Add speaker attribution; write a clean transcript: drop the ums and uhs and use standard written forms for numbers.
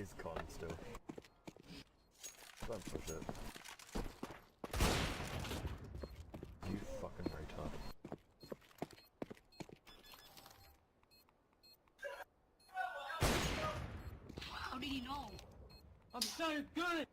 Speaker 1: He's con still. Don't push it. You fucking retard.
Speaker 2: How did he know?
Speaker 3: I'm so good!